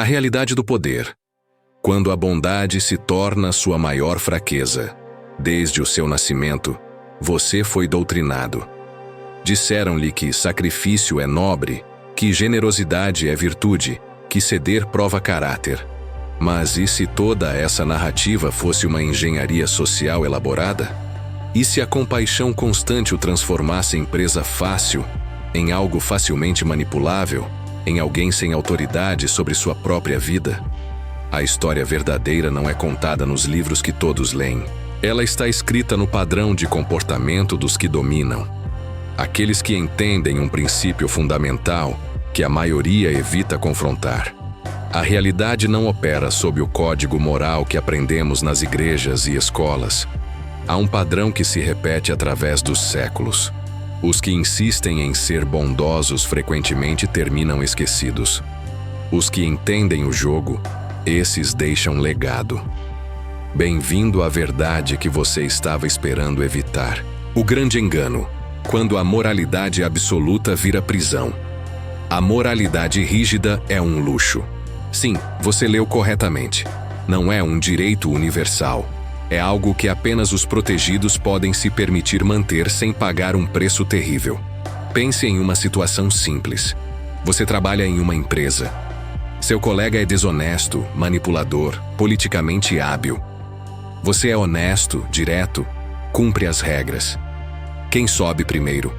A realidade do poder. Quando a bondade se torna sua maior fraqueza. Desde o seu nascimento, você foi doutrinado. Disseram-lhe que sacrifício é nobre, que generosidade é virtude, que ceder prova caráter. Mas e se toda essa narrativa fosse uma engenharia social elaborada? E se a compaixão constante o transformasse em presa fácil, em algo facilmente manipulável, em alguém sem autoridade sobre sua própria vida? A história verdadeira não é contada nos livros que todos leem. Ela está escrita no padrão de comportamento dos que dominam. Aqueles que entendem um princípio fundamental que a maioria evita confrontar. A realidade não opera sob o código moral que aprendemos nas igrejas e escolas. Há um padrão que se repete através dos séculos. Os que insistem em ser bondosos frequentemente terminam esquecidos. Os que entendem o jogo, esses deixam legado. Bem-vindo à verdade que você estava esperando evitar. O grande engano, quando a moralidade absoluta vira prisão. A moralidade rígida é um luxo. Sim, você leu corretamente. Não é um direito universal. É algo que apenas os protegidos podem se permitir manter sem pagar um preço terrível. Pense em uma situação simples. Você trabalha em uma empresa. Seu colega é desonesto, manipulador, politicamente hábil. Você é honesto, direto, cumpre as regras. Quem sobe primeiro?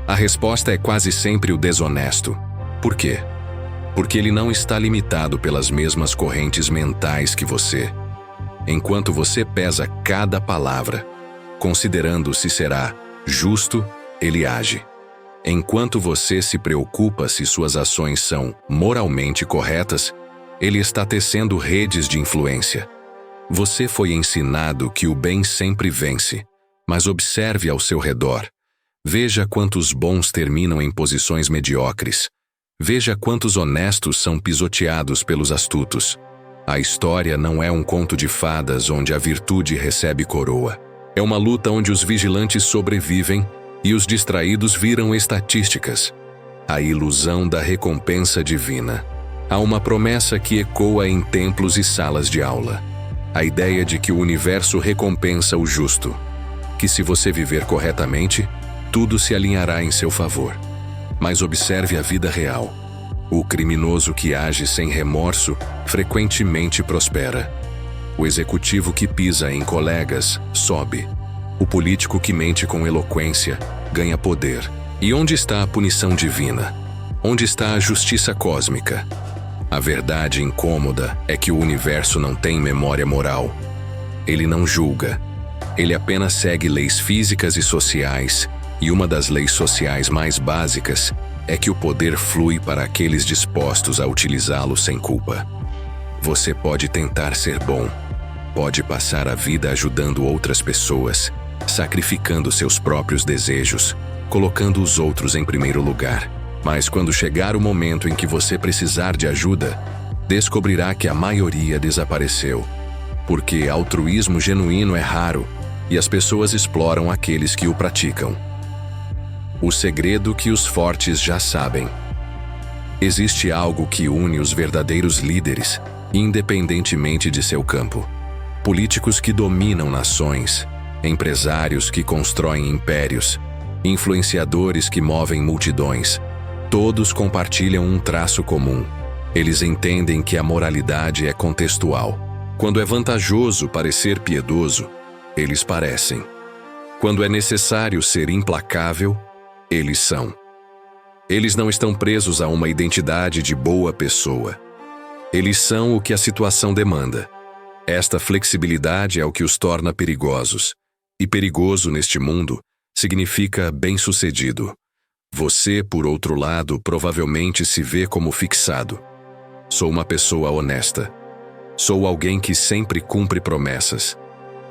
A resposta é quase sempre o desonesto. Por quê? Porque ele não está limitado pelas mesmas correntes mentais que você. Enquanto você pesa cada palavra, considerando se será justo, ele age. Enquanto você se preocupa se suas ações são moralmente corretas, ele está tecendo redes de influência. Você foi ensinado que o bem sempre vence, mas observe ao seu redor. Veja quantos bons terminam em posições mediocres. Veja quantos honestos são pisoteados pelos astutos. A história não é um conto de fadas onde a virtude recebe coroa. É uma luta onde os vigilantes sobrevivem e os distraídos viram estatísticas. A ilusão da recompensa divina. Há uma promessa que ecoa em templos e salas de aula. A ideia de que o universo recompensa o justo. Que se você viver corretamente, tudo se alinhará em seu favor. Mas observe a vida real. O criminoso que age sem remorso frequentemente prospera. O executivo que pisa em colegas sobe. O político que mente com eloquência ganha poder. E onde está a punição divina? Onde está a justiça cósmica? A verdade incômoda é que o universo não tem memória moral. Ele não julga. Ele apenas segue leis físicas e sociais, e uma das leis sociais mais básicas é que o poder flui para aqueles dispostos a utilizá-lo sem culpa. Você pode tentar ser bom, pode passar a vida ajudando outras pessoas, sacrificando seus próprios desejos, colocando os outros em primeiro lugar. Mas quando chegar o momento em que você precisar de ajuda, descobrirá que a maioria desapareceu. Porque altruísmo genuíno é raro e as pessoas exploram aqueles que o praticam. O segredo que os fortes já sabem. Existe algo que une os verdadeiros líderes, independentemente de seu campo. Políticos que dominam nações, empresários que constroem impérios, influenciadores que movem multidões. Todos compartilham um traço comum. Eles entendem que a moralidade é contextual. Quando é vantajoso parecer piedoso, eles parecem. Quando é necessário ser implacável, eles são. Eles não estão presos a uma identidade de boa pessoa. Eles são o que a situação demanda. Esta flexibilidade é o que os torna perigosos. E perigoso neste mundo significa bem-sucedido. Você, por outro lado, provavelmente se vê como fixado. Sou uma pessoa honesta. Sou alguém que sempre cumpre promessas.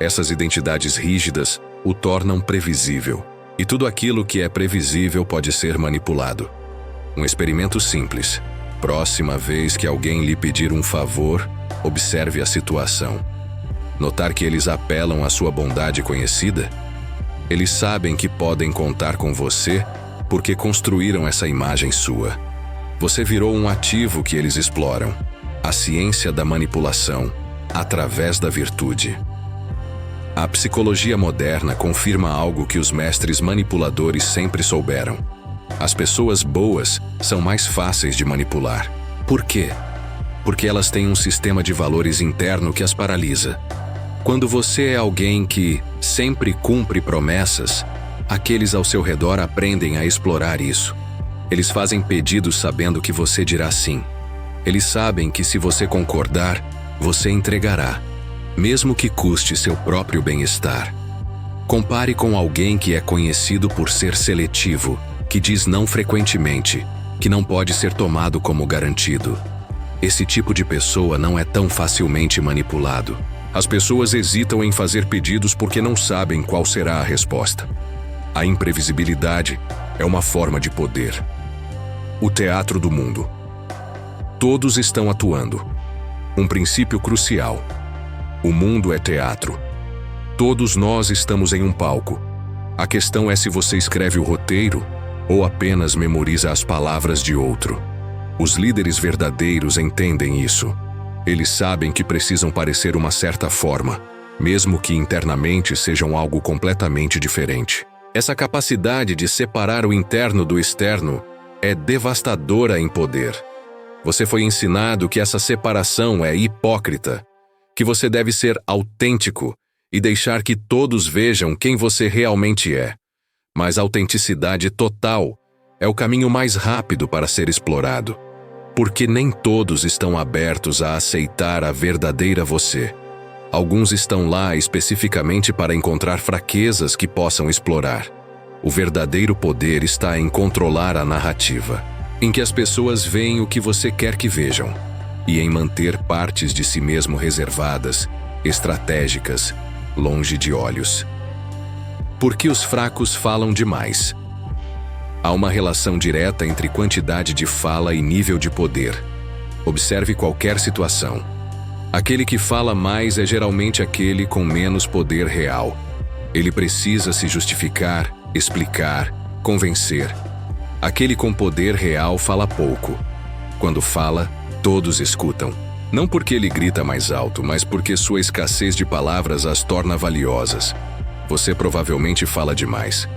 Essas identidades rígidas o tornam previsível. E tudo aquilo que é previsível pode ser manipulado. Um experimento simples. Próxima vez que alguém lhe pedir um favor, observe a situação. Notar que eles apelam à sua bondade conhecida? Eles sabem que podem contar com você porque construíram essa imagem sua. Você virou um ativo que eles exploram. A ciência da manipulação, através da virtude. A psicologia moderna confirma algo que os mestres manipuladores sempre souberam. As pessoas boas são mais fáceis de manipular. Por quê? Porque elas têm um sistema de valores interno que as paralisa. Quando você é alguém que sempre cumpre promessas, aqueles ao seu redor aprendem a explorar isso. Eles fazem pedidos sabendo que você dirá sim. Eles sabem que se você concordar, você entregará, mesmo que custe seu próprio bem-estar. Compare com alguém que é conhecido por ser seletivo, que diz não frequentemente, que não pode ser tomado como garantido. Esse tipo de pessoa não é tão facilmente manipulado. As pessoas hesitam em fazer pedidos porque não sabem qual será a resposta. A imprevisibilidade é uma forma de poder. O teatro do mundo. Todos estão atuando. Um princípio crucial. O mundo é teatro. Todos nós estamos em um palco. A questão é se você escreve o roteiro ou apenas memoriza as palavras de outro. Os líderes verdadeiros entendem isso. Eles sabem que precisam parecer uma certa forma, mesmo que internamente sejam algo completamente diferente. Essa capacidade de separar o interno do externo é devastadora em poder. Você foi ensinado que essa separação é hipócrita, que você deve ser autêntico e deixar que todos vejam quem você realmente é. Mas a autenticidade total é o caminho mais rápido para ser explorado, porque nem todos estão abertos a aceitar a verdadeira você. Alguns estão lá especificamente para encontrar fraquezas que possam explorar. O verdadeiro poder está em controlar a narrativa, em que as pessoas veem o que você quer que vejam, e em manter partes de si mesmo reservadas, estratégicas, longe de olhos. Porque os fracos falam demais. Há uma relação direta entre quantidade de fala e nível de poder. Observe qualquer situação. Aquele que fala mais é geralmente aquele com menos poder real. Ele precisa se justificar, explicar, convencer. Aquele com poder real fala pouco. Quando fala, todos escutam. Não porque ele grita mais alto, mas porque sua escassez de palavras as torna valiosas. Você provavelmente fala demais.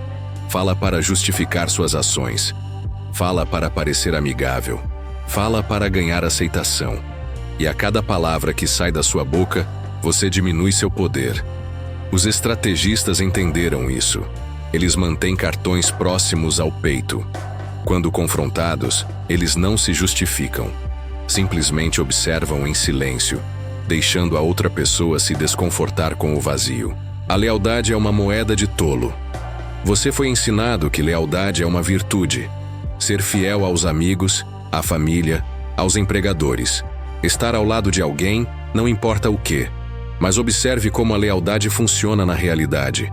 Fala para justificar suas ações. Fala para parecer amigável. Fala para ganhar aceitação. E a cada palavra que sai da sua boca, você diminui seu poder. Os estrategistas entenderam isso. Eles mantêm cartões próximos ao peito. Quando confrontados, eles não se justificam. Simplesmente observam em silêncio, deixando a outra pessoa se desconfortar com o vazio. A lealdade é uma moeda de tolo. Você foi ensinado que lealdade é uma virtude. Ser fiel aos amigos, à família, aos empregadores. Estar ao lado de alguém, não importa o quê. Mas observe como a lealdade funciona na realidade.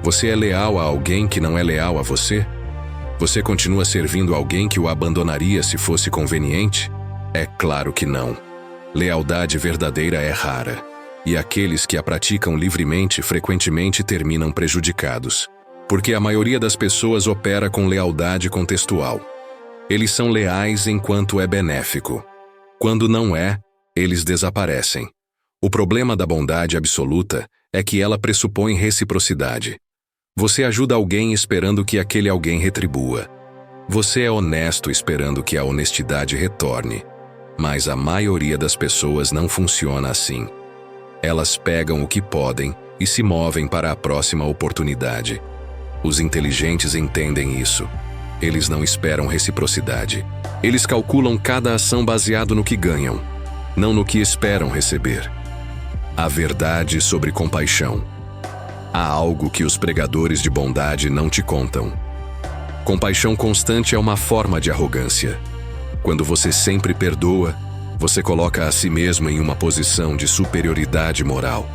Você é leal a alguém que não é leal a você? Você continua servindo alguém que o abandonaria se fosse conveniente? É claro que não. Lealdade verdadeira é rara, e aqueles que a praticam livremente frequentemente terminam prejudicados, porque a maioria das pessoas opera com lealdade contextual. Eles são leais enquanto é benéfico. Quando não é, eles desaparecem. O problema da bondade absoluta é que ela pressupõe reciprocidade. Você ajuda alguém esperando que aquele alguém retribua. Você é honesto esperando que a honestidade retorne. Mas a maioria das pessoas não funciona assim. Elas pegam o que podem e se movem para a próxima oportunidade. Os inteligentes entendem isso. Eles não esperam reciprocidade. Eles calculam cada ação baseado no que ganham, não no que esperam receber. A verdade sobre compaixão. Há algo que os pregadores de bondade não te contam. Compaixão constante é uma forma de arrogância. Quando você sempre perdoa, você coloca a si mesmo em uma posição de superioridade moral.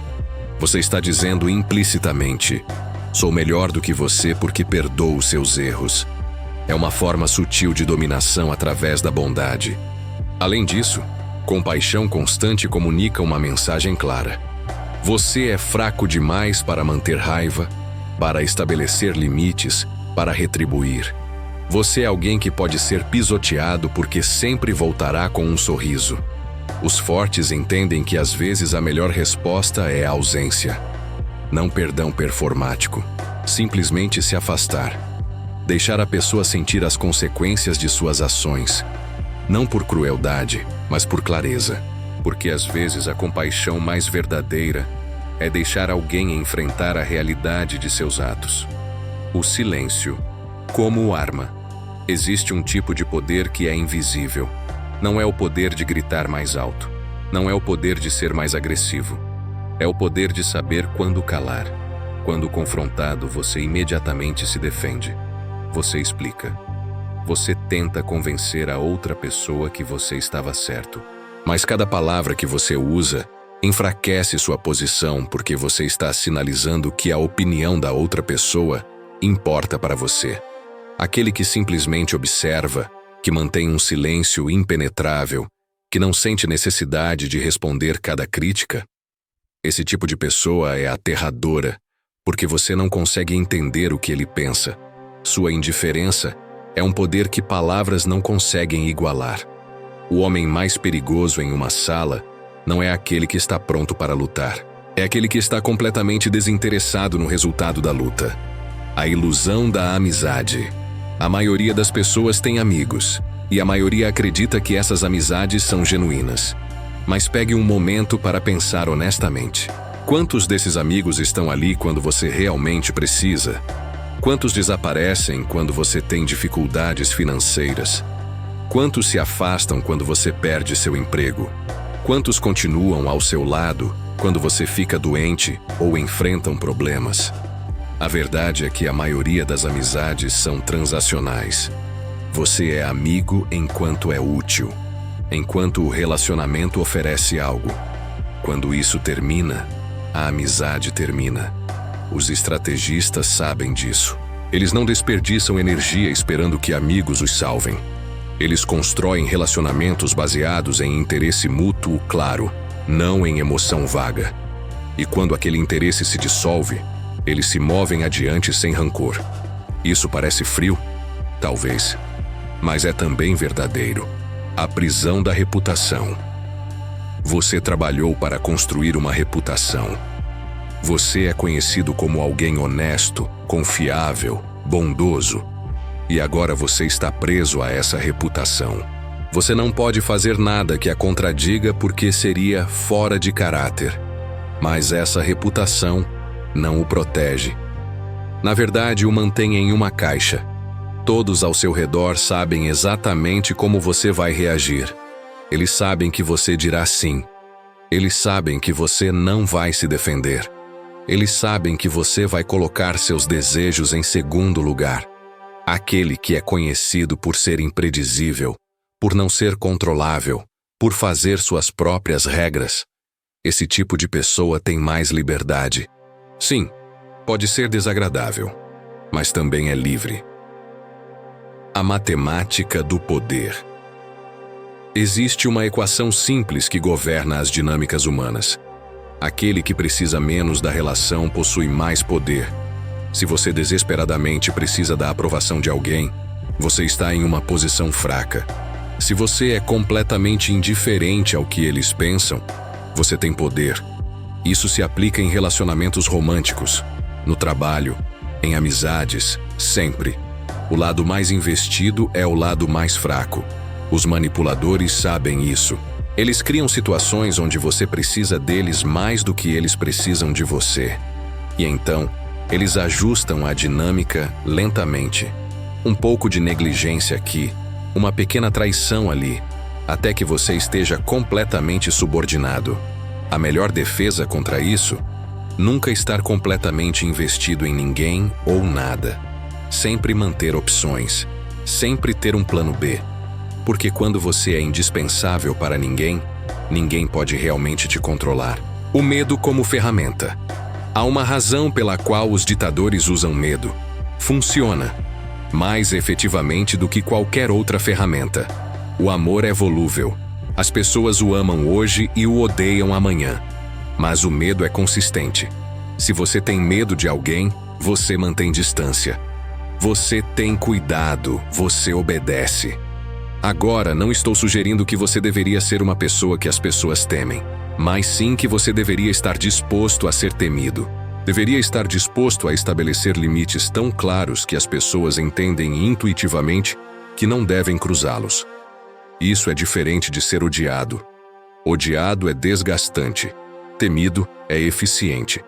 Você está dizendo implicitamente: sou melhor do que você porque perdoo os seus erros. É uma forma sutil de dominação através da bondade. Além disso, compaixão constante comunica uma mensagem clara. Você é fraco demais para manter raiva, para estabelecer limites, para retribuir. Você é alguém que pode ser pisoteado porque sempre voltará com um sorriso. Os fortes entendem que às vezes a melhor resposta é a ausência. Não perdão performático. Simplesmente se afastar. Deixar a pessoa sentir as consequências de suas ações. Não por crueldade, mas por clareza. Porque às vezes a compaixão mais verdadeira é deixar alguém enfrentar a realidade de seus atos. O silêncio, como arma. Existe um tipo de poder que é invisível. Não é o poder de gritar mais alto. Não é o poder de ser mais agressivo. É o poder de saber quando calar. Quando confrontado, você imediatamente se defende. Você explica. Você tenta convencer a outra pessoa que você estava certo. Mas cada palavra que você usa enfraquece sua posição porque você está sinalizando que a opinião da outra pessoa importa para você. Aquele que simplesmente observa, que mantém um silêncio impenetrável, que não sente necessidade de responder cada crítica. Esse tipo de pessoa é aterradora, porque você não consegue entender o que ele pensa. Sua indiferença é um poder que palavras não conseguem igualar. O homem mais perigoso em uma sala não é aquele que está pronto para lutar. É aquele que está completamente desinteressado no resultado da luta. A ilusão da amizade. A maioria das pessoas tem amigos, e a maioria acredita que essas amizades são genuínas. Mas pegue um momento para pensar honestamente. Quantos desses amigos estão ali quando você realmente precisa? Quantos desaparecem quando você tem dificuldades financeiras? Quantos se afastam quando você perde seu emprego? Quantos continuam ao seu lado quando você fica doente ou enfrentam problemas? A verdade é que a maioria das amizades são transacionais. Você é amigo enquanto é útil, enquanto o relacionamento oferece algo. Quando isso termina, a amizade termina. Os estrategistas sabem disso. Eles não desperdiçam energia esperando que amigos os salvem. Eles constroem relacionamentos baseados em interesse mútuo claro, não em emoção vaga. E quando aquele interesse se dissolve, eles se movem adiante sem rancor. Isso parece frio? Talvez. Mas é também verdadeiro. A prisão da reputação. Você trabalhou para construir uma reputação. Você é conhecido como alguém honesto, confiável, bondoso. E agora você está preso a essa reputação. Você não pode fazer nada que a contradiga porque seria fora de caráter. Mas essa reputação não o protege. Na verdade, o mantém em uma caixa. Todos ao seu redor sabem exatamente como você vai reagir. Eles sabem que você dirá sim. Eles sabem que você não vai se defender. Eles sabem que você vai colocar seus desejos em segundo lugar. Aquele que é conhecido por ser imprevisível, por não ser controlável, por fazer suas próprias regras. Esse tipo de pessoa tem mais liberdade. Sim, pode ser desagradável, mas também é livre. A matemática do poder. Existe uma equação simples que governa as dinâmicas humanas. Aquele que precisa menos da relação possui mais poder. Se você desesperadamente precisa da aprovação de alguém, você está em uma posição fraca. Se você é completamente indiferente ao que eles pensam, você tem poder. Isso se aplica em relacionamentos românticos, no trabalho, em amizades, sempre. O lado mais investido é o lado mais fraco. Os manipuladores sabem isso. Eles criam situações onde você precisa deles mais do que eles precisam de você. E então, eles ajustam a dinâmica lentamente. Um pouco de negligência aqui, uma pequena traição ali, até que você esteja completamente subordinado. A melhor defesa contra isso? Nunca estar completamente investido em ninguém ou nada. Sempre manter opções. Sempre ter um plano B. Porque quando você é indispensável para ninguém, ninguém pode realmente te controlar. O medo como ferramenta. Há uma razão pela qual os ditadores usam medo. Funciona. Mais efetivamente do que qualquer outra ferramenta. O amor é volúvel. As pessoas o amam hoje e o odeiam amanhã. Mas o medo é consistente. Se você tem medo de alguém, você mantém distância. Você tem cuidado, você obedece. Agora, não estou sugerindo que você deveria ser uma pessoa que as pessoas temem, mas sim que você deveria estar disposto a ser temido. Deveria estar disposto a estabelecer limites tão claros que as pessoas entendem intuitivamente que não devem cruzá-los. Isso é diferente de ser odiado. Odiado é desgastante. Temido é eficiente.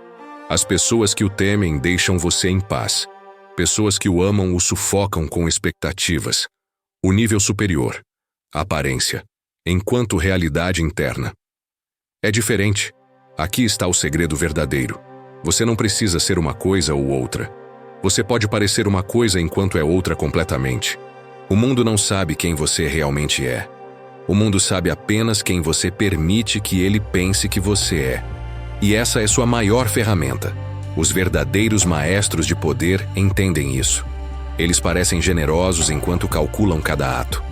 As pessoas que o temem deixam você em paz. Pessoas que o amam o sufocam com expectativas. O nível superior, aparência, enquanto realidade interna. É diferente. Aqui está o segredo verdadeiro. Você não precisa ser uma coisa ou outra. Você pode parecer uma coisa enquanto é outra completamente. O mundo não sabe quem você realmente é. O mundo sabe apenas quem você permite que ele pense que você é. E essa é sua maior ferramenta. Os verdadeiros maestros de poder entendem isso. Eles parecem generosos enquanto calculam cada ato.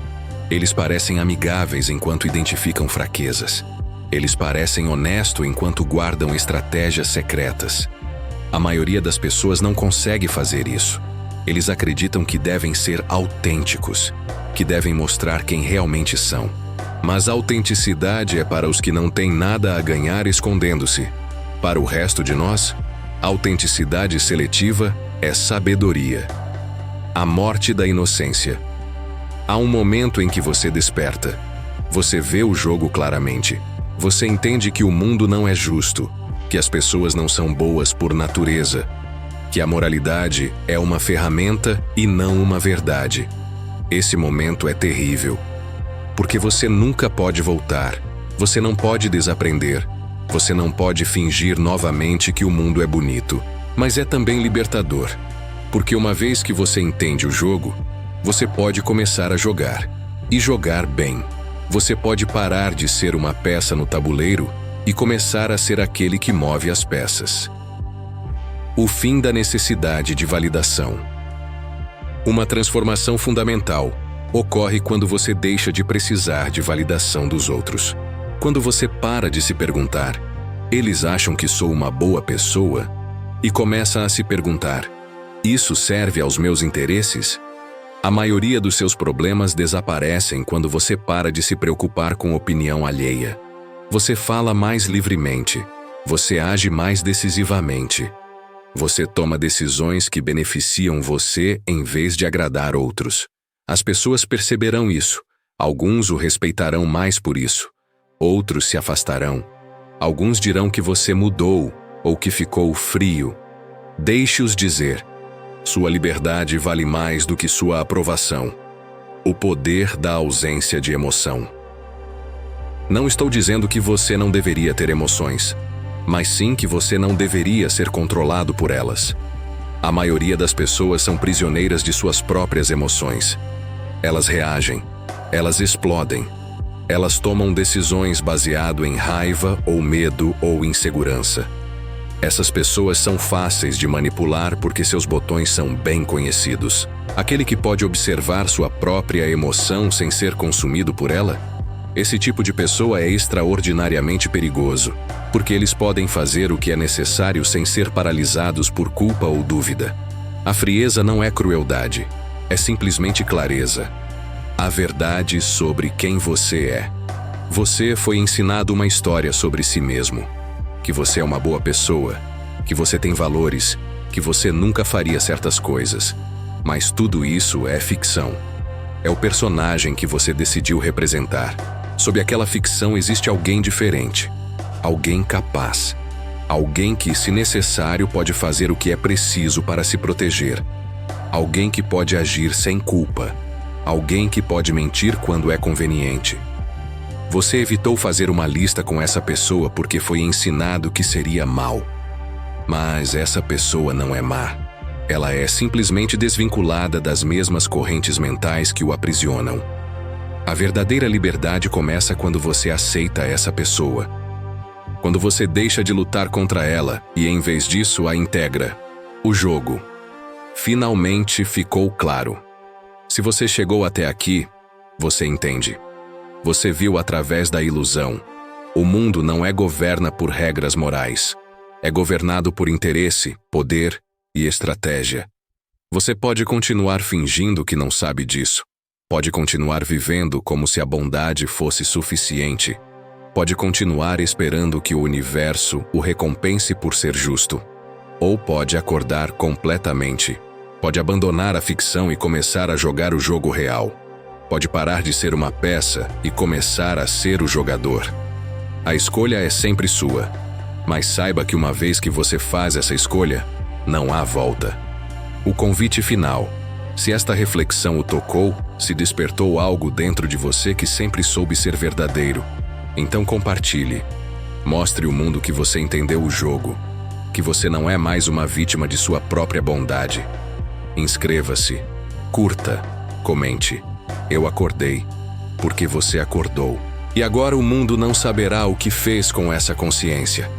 Eles parecem amigáveis enquanto identificam fraquezas. Eles parecem honestos enquanto guardam estratégias secretas. A maioria das pessoas não consegue fazer isso. Eles acreditam que devem ser autênticos, que devem mostrar quem realmente são. Mas a autenticidade é para os que não têm nada a ganhar escondendo-se. Para o resto de nós, a autenticidade seletiva é sabedoria. A morte da inocência. Há um momento em que você desperta. Você vê o jogo claramente. Você entende que o mundo não é justo, que as pessoas não são boas por natureza, que a moralidade é uma ferramenta e não uma verdade. Esse momento é terrível, porque você nunca pode voltar, você não pode desaprender, você não pode fingir novamente que o mundo é bonito, mas é também libertador, porque uma vez que você entende o jogo, você pode começar a jogar, e jogar bem. Você pode parar de ser uma peça no tabuleiro e começar a ser aquele que move as peças. O fim da necessidade de validação. Uma transformação fundamental ocorre quando você deixa de precisar de validação dos outros. Quando você para de se perguntar, eles acham que sou uma boa pessoa? E começa a se perguntar, isso serve aos meus interesses? A maioria dos seus problemas desaparecem quando você para de se preocupar com opinião alheia. Você fala mais livremente. Você age mais decisivamente. Você toma decisões que beneficiam você em vez de agradar outros. As pessoas perceberão isso. Alguns o respeitarão mais por isso. Outros se afastarão. Alguns dirão que você mudou ou que ficou frio. Deixe-os dizer. Sua liberdade vale mais do que sua aprovação. O poder da ausência de emoção. Não estou dizendo que você não deveria ter emoções, mas sim que você não deveria ser controlado por elas. A maioria das pessoas são prisioneiras de suas próprias emoções. Elas reagem, elas explodem, elas tomam decisões baseado em raiva ou medo ou insegurança. Essas pessoas são fáceis de manipular porque seus botões são bem conhecidos. Aquele que pode observar sua própria emoção sem ser consumido por ela? Esse tipo de pessoa é extraordinariamente perigoso, porque eles podem fazer o que é necessário sem ser paralisados por culpa ou dúvida. A frieza não é crueldade, é simplesmente clareza. A verdade sobre quem você é. Você foi ensinado uma história sobre si mesmo. Que você é uma boa pessoa, que você tem valores, que você nunca faria certas coisas. Mas tudo isso é ficção. É o personagem que você decidiu representar. Sob aquela ficção existe alguém diferente, alguém capaz, alguém que, se necessário, pode fazer o que é preciso para se proteger, alguém que pode agir sem culpa, alguém que pode mentir quando é conveniente. Você evitou fazer uma lista com essa pessoa porque foi ensinado que seria mal. Mas essa pessoa não é má. Ela é simplesmente desvinculada das mesmas correntes mentais que o aprisionam. A verdadeira liberdade começa quando você aceita essa pessoa. Quando você deixa de lutar contra ela e, em vez disso, a integra. O jogo. Finalmente ficou claro. Se você chegou até aqui, você entende. Você viu através da ilusão. O mundo não é governa por regras morais. É governado por interesse, poder e estratégia. Você pode continuar fingindo que não sabe disso. Pode continuar vivendo como se a bondade fosse suficiente. Pode continuar esperando que o universo o recompense por ser justo. Ou pode acordar completamente. Pode abandonar a ficção e começar a jogar o jogo real. Pode parar de ser uma peça e começar a ser o jogador. A escolha é sempre sua. Mas saiba que uma vez que você faz essa escolha, não há volta. O convite final. Se esta reflexão o tocou, se despertou algo dentro de você que sempre soube ser verdadeiro, então compartilhe. Mostre ao mundo que você entendeu o jogo, que você não é mais uma vítima de sua própria bondade. Inscreva-se, curta, comente. Eu acordei, porque você acordou. E agora o mundo não saberá o que fez com essa consciência.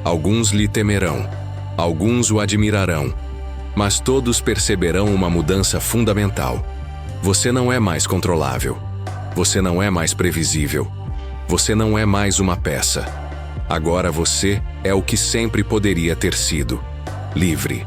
Alguns lhe temerão, alguns o admirarão, mas todos perceberão uma mudança fundamental. Você não é mais controlável. Você não é mais previsível. Você não é mais uma peça. Agora você é o que sempre poderia ter sido: livre.